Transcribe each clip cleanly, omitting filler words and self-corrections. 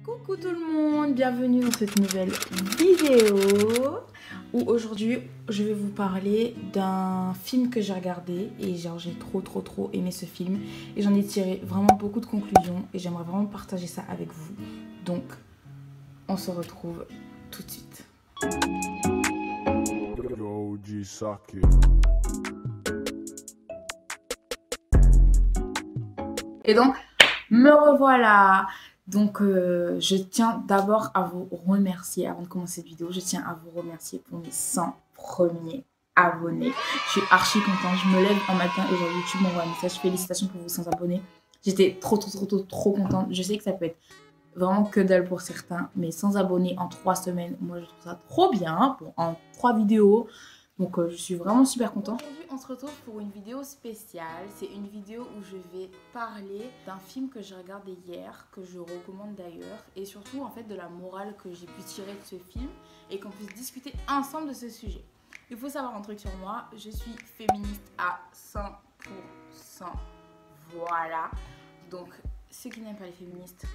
Coucou tout le monde, bienvenue dans cette nouvelle vidéo où aujourd'hui je vais vous parler d'un film que j'ai regardé et genre j'ai trop aimé ce film et j'en ai tiré vraiment beaucoup de conclusions et j'aimerais vraiment partager ça avec vous. Donc on se retrouve tout de suite. Et donc me revoilà. Donc je tiens d'abord à vous remercier, avant de commencer cette vidéo, je tiens à vous remercier pour mes 100 premiers abonnés. Je suis archi contente, je me lève un matin et genre YouTube m'envoie un message, félicitations pour vos 100 abonnés. J'étais trop contente. Je sais que ça peut être vraiment que dalle pour certains, mais 100 abonnés en 3 semaines, moi je trouve ça trop bien, bon, en 3 vidéos. Donc je suis vraiment super contente. Aujourd'hui on se retrouve pour une vidéo spéciale. C'est une vidéo où je vais parler d'un film que j'ai regardé hier, que je recommande d'ailleurs, et surtout en fait de la morale que j'ai pu tirer de ce film et qu'on puisse discuter ensemble de ce sujet. Il faut savoir un truc sur moi, je suis féministe à 100%. Voilà. Donc ceux qui n'aiment pas les féministes.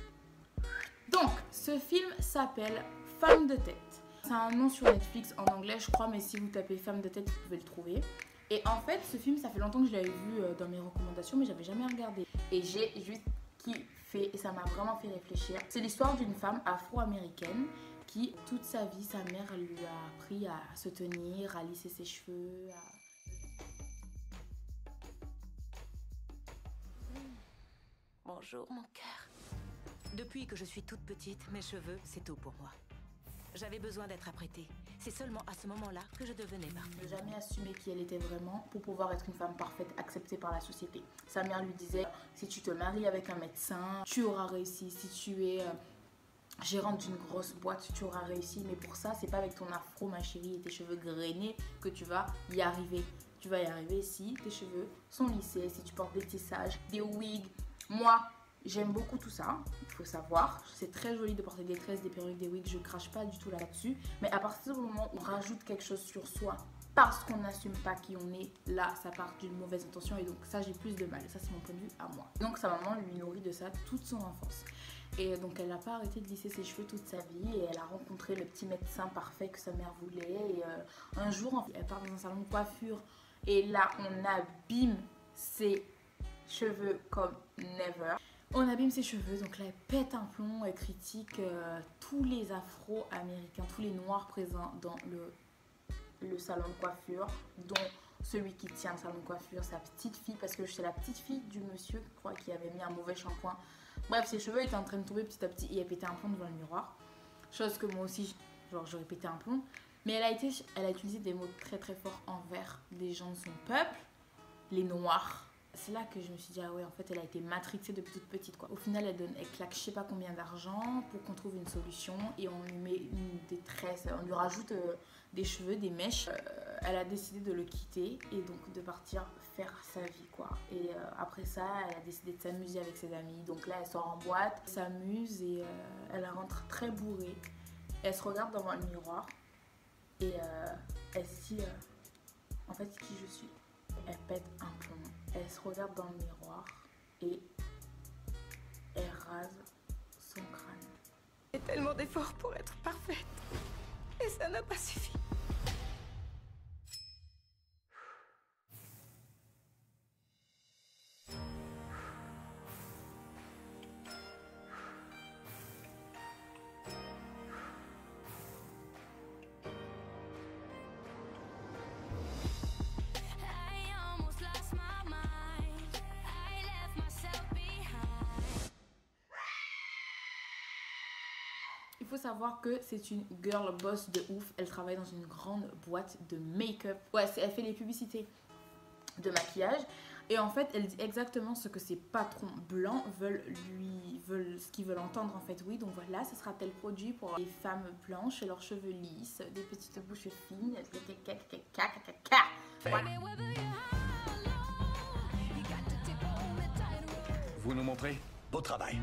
Donc ce film s'appelle Femme de tête. C'est un nom sur Netflix en anglais je crois, mais si vous tapez Femme de tête vous pouvez le trouver. Et en fait ce film ça fait longtemps que je l'avais vu dans mes recommandations mais j'avais jamais regardé. Et j'ai juste kiffé et ça m'a vraiment fait réfléchir. C'est l'histoire d'une femme afro-américaine qui toute sa vie sa mère lui a appris à se tenir, à lisser ses cheveux, Bonjour mon cœur. Depuis que je suis toute petite, mes cheveux, c'est tout pour moi. J'avais besoin d'être apprêtée. C'est seulement à ce moment-là que je devenais parfaite. Ne jamais assumer qui elle était vraiment pour pouvoir être une femme parfaite, acceptée par la société. Sa mère lui disait, si tu te maries avec un médecin, tu auras réussi. Si tu es gérante d'une grosse boîte, tu auras réussi. Mais pour ça, c'est pas avec ton afro, ma chérie, et tes cheveux grainés que tu vas y arriver. Tu vas y arriver si tes cheveux sont lissés, si tu portes des tissages, des wigs. Moi, j'aime beaucoup tout ça, il faut savoir. C'est très joli de porter des tresses, des perruques, des wigs, je crache pas du tout là-dessus. Mais à partir du moment où on rajoute quelque chose sur soi parce qu'on n'assume pas qui on est, là ça part d'une mauvaise intention et donc ça j'ai plus de mal. Ça c'est mon point de vue à moi. Donc sa maman lui nourrit de ça toute son enfance. Et donc elle n'a pas arrêté de lisser ses cheveux toute sa vie et elle a rencontré le petit médecin parfait que sa mère voulait. Et un jour elle part dans un salon de coiffure et là on abîme ses cheveux comme never. On abîme ses cheveux, donc là elle pète un plomb, elle critique tous les afro-américains, tous les noirs présents dans le salon de coiffure, dont celui qui tient le salon de coiffure, sa petite fille, parce que c'est la petite fille du monsieur, je crois, qui avait mis un mauvais shampoing. Bref, ses cheveux étaient en train de tomber petit à petit et elle pétait un plomb devant le miroir. Chose que moi aussi, genre j'aurais pété un plomb. Mais elle a utilisé des mots très forts envers les gens de son peuple, les noirs. C'est là que je me suis dit, ah ouais, en fait, elle a été matrixée depuis toute petite, quoi. Au final, elle claque je sais pas combien d'argent pour qu'on trouve une solution et on lui met des tresses, on lui rajoute des cheveux, des mèches. Elle a décidé de le quitter et donc de partir faire sa vie, quoi. Et après ça, elle a décidé de s'amuser avec ses amis. Donc là, elle sort en boîte, s'amuse et elle rentre très bourrée. Elle se regarde devant le miroir et elle se dit, en fait, qui je suis. Elle pète un plomb. Elle se regarde dans le miroir et elle rase son crâne. J'ai tellement d'efforts pour être parfaite. Et ça n'a pas suffi. Il faut savoir que c'est une girl boss de ouf. Elle travaille dans une grande boîte de make-up. Ouais, elle fait les publicités de maquillage. Et en fait, elle dit exactement ce que ses patrons blancs veulent ce qu'ils veulent entendre en fait. Oui, donc voilà, ce sera tel produit pour les femmes blanches, leurs cheveux lisses, des petites bouches fines. Voilà. Vous nous montrez beau travail.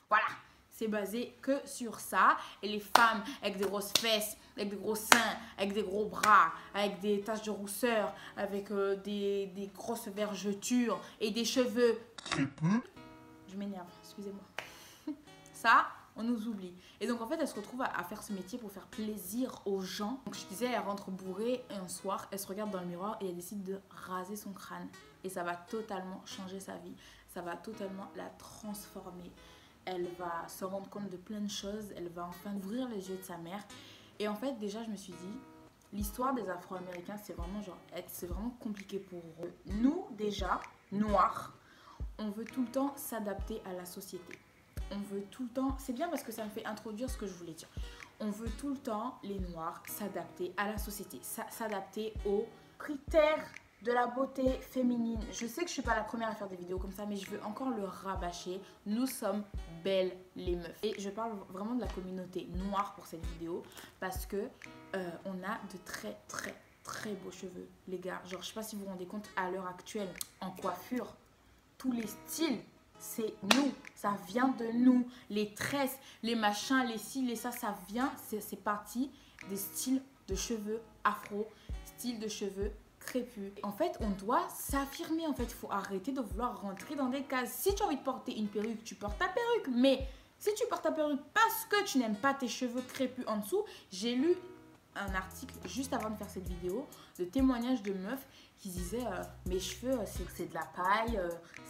Voilà. C'est basé que sur ça. Et les femmes avec des grosses fesses, avec des gros seins, avec des gros bras, avec des taches de rousseur, avec des grosses vergetures et des cheveux. Je m'énerve, excusez-moi. Ça, on nous oublie. Et donc en fait, elle se retrouve à faire ce métier pour faire plaisir aux gens. Donc je disais, elle rentre bourrée et un soir, elle se regarde dans le miroir et elle décide de raser son crâne. Et ça va totalement changer sa vie. Ça va totalement la transformer. Elle va se rendre compte de plein de choses. Elle va enfin ouvrir les yeux de sa mère. Et en fait, déjà, je me suis dit, l'histoire des Afro-Américains, c'est vraiment compliqué pour eux. Nous, déjà, noirs, on veut tout le temps s'adapter à la société. On veut tout le temps... C'est bien parce que ça me fait introduire ce que je voulais dire. On veut tout le temps, les noirs, s'adapter à la société. S'adapter aux critères de la beauté féminine. Je sais que je ne suis pas la première à faire des vidéos comme ça, mais je veux encore le rabâcher. Nous sommes belles les meufs. Et je parle vraiment de la communauté noire pour cette vidéo parce que on a de très très très beaux cheveux, les gars. Genre, je sais pas si vous vous rendez compte à l'heure actuelle, en coiffure, tous les styles, c'est nous. Ça vient de nous. Les tresses, les machins, les cils, les ça vient, c'est parti des styles de cheveux afro, styles de cheveux crépus. En fait, on doit s'affirmer. En fait, il faut arrêter de vouloir rentrer dans des cases. Si tu as envie de porter une perruque, tu portes ta perruque. Mais si tu portes ta perruque parce que tu n'aimes pas tes cheveux crépus en dessous, j'ai lu un article juste avant de faire cette vidéo de témoignages de meufs qui disaient mes cheveux c'est de la paille,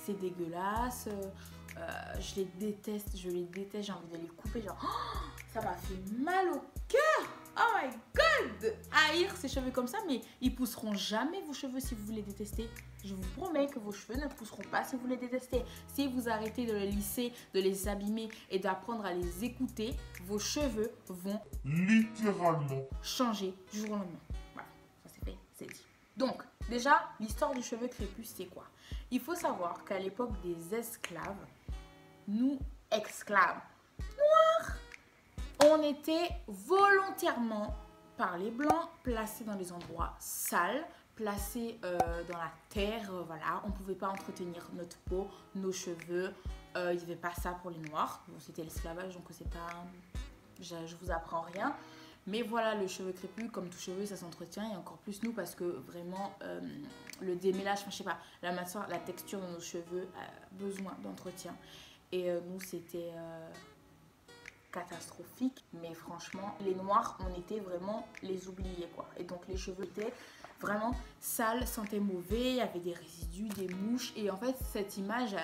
c'est dégueulasse, je les déteste, j'ai envie de les couper, genre ça m'a fait mal au cœur. Oh my god, haïr ces cheveux comme ça, mais ils pousseront jamais vos cheveux si vous les détestez. Je vous promets que vos cheveux ne pousseront pas si vous les détestez. Si vous arrêtez de les lisser, de les abîmer et d'apprendre à les écouter, vos cheveux vont littéralement changer du jour au lendemain. Voilà, ça c'est fait, c'est dit. Donc, déjà, l'histoire du cheveu crépus, c'est quoi? Il faut savoir qu'à l'époque des esclaves, nous, esclaves noirs, on était volontairement, par les blancs, placés dans des endroits sales, placés dans la terre, voilà. On ne pouvait pas entretenir notre peau, nos cheveux. Il n'y avait pas ça pour les noirs. Bon, c'était l'esclavage, donc c'est pas... Je vous apprends rien. Mais voilà, le cheveu crépus, comme tout cheveu, ça s'entretient. Et encore plus nous, parce que vraiment, le démêlage, je sais pas, la matière, la texture de nos cheveux a besoin d'entretien. Et nous, c'était... catastrophique, mais franchement les noirs on était vraiment les oubliés quoi, et donc les cheveux étaient vraiment sales, sentaient mauvais, il y avait des résidus, des mouches, et en fait cette image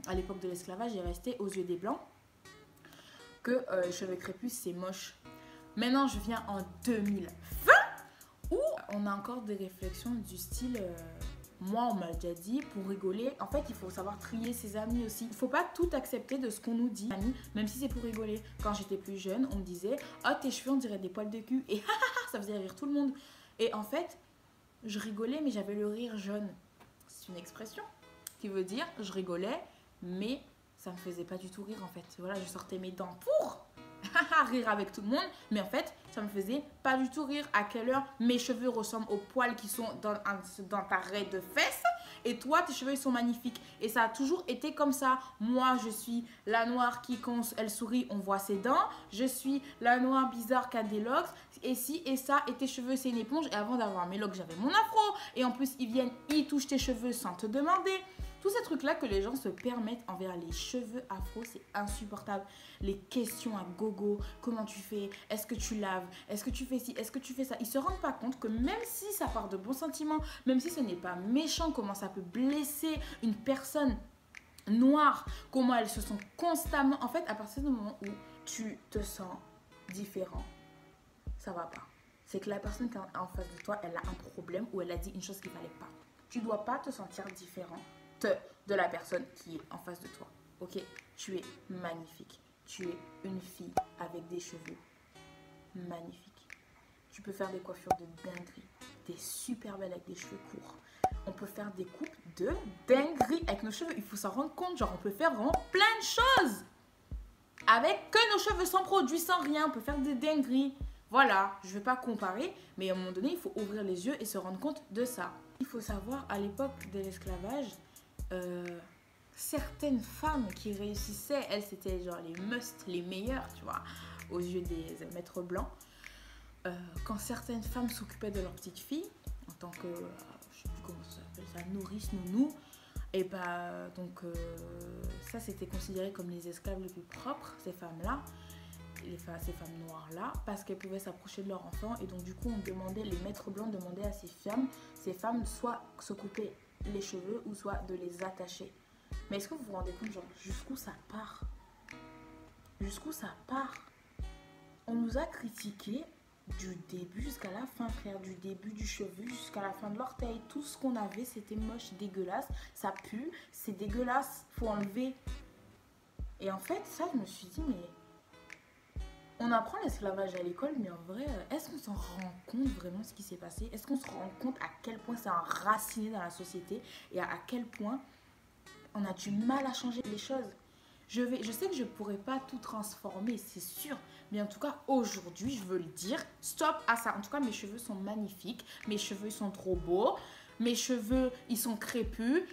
à l'époque de l'esclavage est restée aux yeux des blancs que les cheveux crépus c'est moche. Maintenant je viens en 2020 où on a encore des réflexions du style moi, on m'a déjà dit, pour rigoler, en fait, il faut savoir trier ses amis aussi. Il ne faut pas tout accepter de ce qu'on nous dit, même si c'est pour rigoler. Quand j'étais plus jeune, on me disait « Oh, tes cheveux, on dirait des poils de cul. » Et ça faisait rire tout le monde. Et en fait, je rigolais, mais j'avais le rire jaune. C'est une expression qui veut dire je rigolais, mais ça ne me faisait pas du tout rire, en fait. Voilà, je sortais mes dents pour rire avec tout le monde, mais en fait ça me faisait pas du tout rire. À quelle heure mes cheveux ressemblent aux poils qui sont dans ta raie de fesses, et toi tes cheveux ils sont magnifiques, et ça a toujours été comme ça. Moi je suis la noire qui quand elle sourit on voit ses dents, je suis la noire bizarre qui a des locks, et si et ça, et tes cheveux c'est une éponge, et avant d'avoir mes locks j'avais mon afro, et en plus ils viennent, ils touchent tes cheveux sans te demander. Tous ces trucs-là que les gens se permettent envers les cheveux afro, c'est insupportable. Les questions à gogo, comment tu fais, est-ce que tu laves, est-ce que tu fais ci, est-ce que tu fais ça. Ils ne se rendent pas compte que même si ça part de bons sentiments, même si ce n'est pas méchant, comment ça peut blesser une personne noire, comment elles se sont constamment... En fait, à partir du moment où tu te sens différent, ça va pas. C'est que la personne qui est en face de toi, elle a un problème ou elle a dit une chose qu'il ne fallait pas. Tu ne dois pas te sentir différent de la personne qui est en face de toi. Ok, tu es magnifique. Tu es une fille avec des cheveux magnifiques. Tu peux faire des coiffures de dinguerie. Tu es super belle avec des cheveux courts. On peut faire des coupes de dinguerie avec nos cheveux. Il faut s'en rendre compte. Genre, on peut faire vraiment plein de choses avec que nos cheveux, sans produit, sans rien. On peut faire des dingueries. Voilà, je ne vais pas comparer, mais à un moment donné, il faut ouvrir les yeux et se rendre compte de ça. Il faut savoir, à l'époque de l'esclavage, certaines femmes qui réussissaient, elles c'était genre les must, les meilleures, tu vois, aux yeux des maîtres blancs. Quand certaines femmes s'occupaient de leurs petites filles, en tant que, je sais plus comment ça s'appelle ça, nourrice, nounou, et bah donc ça c'était considéré comme les esclaves les plus propres, ces femmes-là. ces femmes noires-là parce qu'elles pouvaient s'approcher de leur enfant. Et donc, du coup, les maîtres blancs demandaient à ces femmes soit se couper les cheveux ou soit de les attacher. Mais est-ce que vous vous rendez compte, genre, jusqu'où ça part? Jusqu'où ça part? On nous a critiqué du début jusqu'à la fin, frère. Du début du cheveu jusqu'à la fin de l'orteil. Tout ce qu'on avait, c'était moche, dégueulasse. Ça pue, c'est dégueulasse, faut enlever. Et en fait, ça, je me suis dit, mais on apprend l'esclavage à l'école, mais en vrai, est-ce qu'on s'en rend compte vraiment ce qui s'est passé? Est-ce qu'on se rend compte à quel point c'est enraciné dans la société et à quel point on a du mal à changer les choses? Je sais que je ne pourrai pas tout transformer, c'est sûr. Mais en tout cas, aujourd'hui, je veux le dire, stop à ça. En tout cas, mes cheveux sont magnifiques. Mes cheveux sont trop beaux. Mes cheveux, ils sont crépus.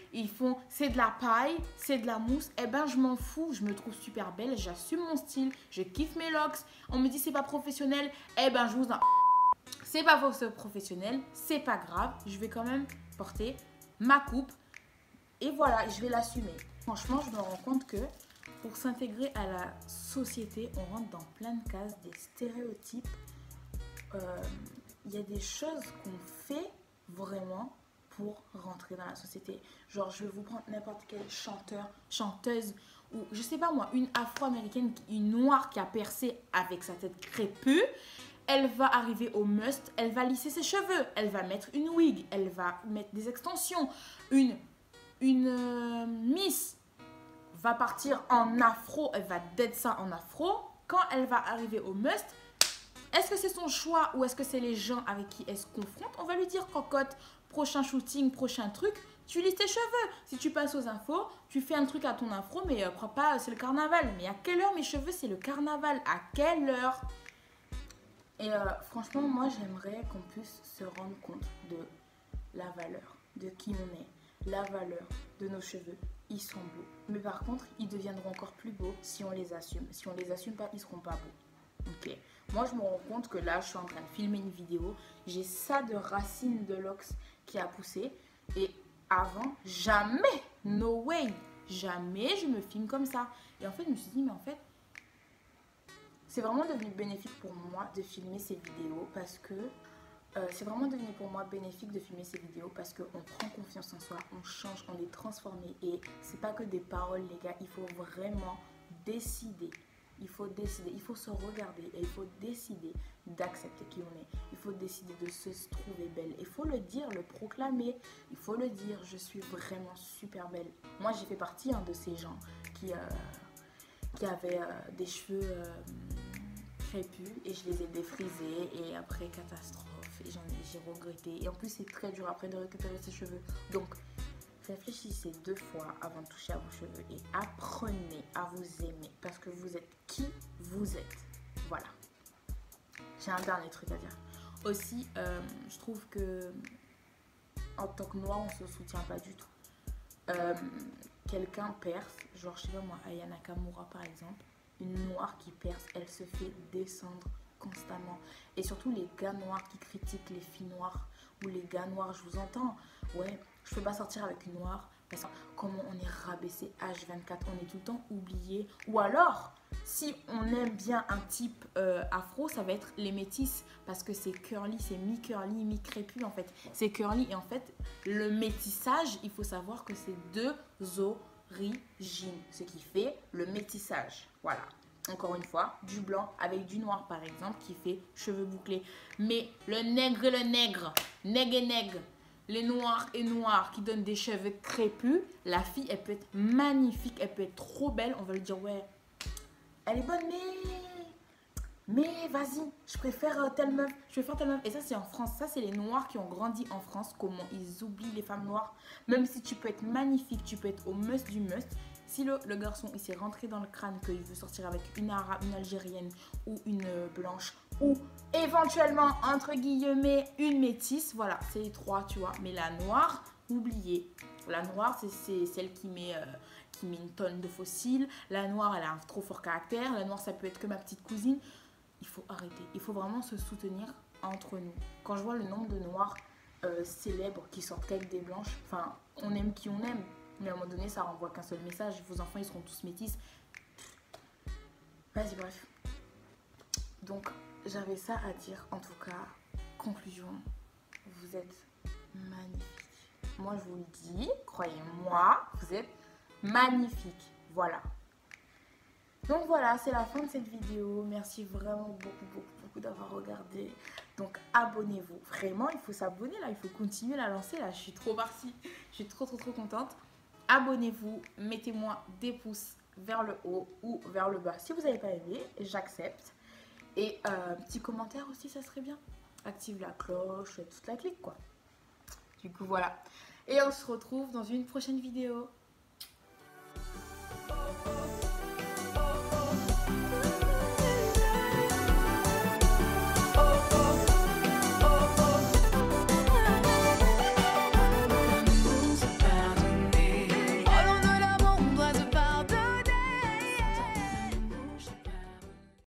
C'est de la paille, c'est de la mousse. Eh ben, je m'en fous. Je me trouve super belle. J'assume mon style. Je kiffe mes locks. On me dit c'est pas professionnel. Eh ben, je vous en... C'est pas professionnel. C'est pas grave. Je vais quand même porter ma coupe. Et voilà, je vais l'assumer. Franchement, je me rends compte que pour s'intégrer à la société, on rentre dans plein de cases, des stéréotypes. Il y a des choses qu'on fait vraiment pour rentrer dans la société. Genre, je vais vous prendre n'importe quel chanteur, chanteuse, ou je sais pas moi, une afro-américaine, une noire qui a percé avec sa tête crépue. Elle va arriver au must, elle va lisser ses cheveux, elle va mettre une wig, elle va mettre des extensions. Une Miss va partir en afro, elle va dead ça en afro. Quand elle va arriver au must, est-ce que c'est son choix ou est-ce que c'est les gens avec qui elle se confronte? On va lui dire, cocotte, prochain shooting, prochain truc, tu lisses tes cheveux. Si tu passes aux infos, tu fais un truc à ton afro, mais crois pas, c'est le carnaval. Mais à quelle heure mes cheveux, c'est le carnaval? À quelle heure? Et franchement, moi, j'aimerais qu'on puisse se rendre compte de la valeur, de qui on est. La valeur de nos cheveux, ils sont beaux. Mais par contre, ils deviendront encore plus beaux si on les assume. Si on les assume pas, ils seront pas beaux. Ok. Moi, je me rends compte que là, je suis en train de filmer une vidéo. J'ai ça de racines de locks qui a poussé. Et avant, jamais, no way, jamais je me filme comme ça. Et en fait, je me suis dit, mais en fait, c'est vraiment devenu bénéfique pour moi de filmer ces vidéos parce que c'est vraiment devenu pour moi bénéfique de filmer ces vidéos parce qu'on prend confiance en soi, on change, on est transformé. Et c'est pas que des paroles, les gars, il faut vraiment décider. Il faut décider, il faut se regarder et il faut décider d'accepter qui on est. Il faut décider de se trouver belle. Il faut le dire, le proclamer. Il faut le dire, je suis vraiment super belle. Moi, j'ai fait partie de ces gens qui avaient des cheveux crépus et je les ai défrisés et après catastrophe. Et j'ai regretté. Et en plus, c'est très dur après de récupérer ses cheveux. Donc, réfléchissez 2 fois avant de toucher à vos cheveux et apprenez à vous aimer parce que vous êtes qui vous êtes. Voilà. J'ai un dernier truc à dire. Aussi, je trouve que en tant que noir, on se soutient pas du tout. Quelqu'un perce, genre je sais pas moi, Aya Nakamura par exemple, une noire qui perce, elle se fait descendre constamment. Et surtout les gars noirs qui critiquent les filles noires ou les gars noirs, je vous entends, ouais, je peux pas sortir avec une noire parce que comment on est rabaissé H24, on est tout le temps oublié. Ou alors, si on aime bien un type afro, ça va être les métis parce que c'est curly, c'est mi-curly, mi-crépus en fait. C'est curly et en fait, le métissage, il faut savoir que c'est 2 origines, ce qui fait le métissage. Voilà. Encore une fois, du blanc avec du noir par exemple qui fait cheveux bouclés. Mais le nègre et le nègre, nègre et nègre, les noirs et noirs qui donnent des cheveux crépus, la fille elle peut être magnifique, elle peut être trop belle. On va lui dire ouais, elle est bonne mais vas-y, je préfère telle meuf, je préfère telle meuf. Et ça c'est en France, ça c'est les noirs qui ont grandi en France, comment ils oublient les femmes noires. Même si tu peux être magnifique, tu peux être au must du must. Si le garçon il s'est rentré dans le crâne qu'il veut sortir avec une arabe, une algérienne ou une blanche ou éventuellement entre guillemets une métisse, voilà, c'est les 3 tu vois. Mais la noire, oubliez. La noire c'est celle qui met une tonne de fossiles. La noire elle a un trop fort caractère. La noire ça peut être que ma petite cousine. Il faut arrêter, il faut vraiment se soutenir entre nous. Quand je vois le nombre de noirs célèbres qui sortent qu'avec des blanches, enfin on aime qui on aime. Mais à un moment donné, ça renvoie qu'un seul message. Vos enfants, ils seront tous métis. Vas-y, bref. Donc, j'avais ça à dire. En tout cas, conclusion, vous êtes magnifique. Moi, je vous le dis, croyez-moi, vous êtes magnifique. Voilà. Donc voilà, c'est la fin de cette vidéo. Merci vraiment beaucoup d'avoir regardé. Donc abonnez-vous. Vraiment, il faut s'abonner là. Il faut continuer la lancer là. Je suis trop partie. Je suis trop contente. Abonnez-vous. Mettez-moi des pouces vers le haut ou vers le bas. Si vous n'avez pas aimé, j'accepte. Et petit commentaire aussi, ça serait bien. Active la cloche, toute la clique quoi. Du coup voilà. Et on se retrouve dans une prochaine vidéo.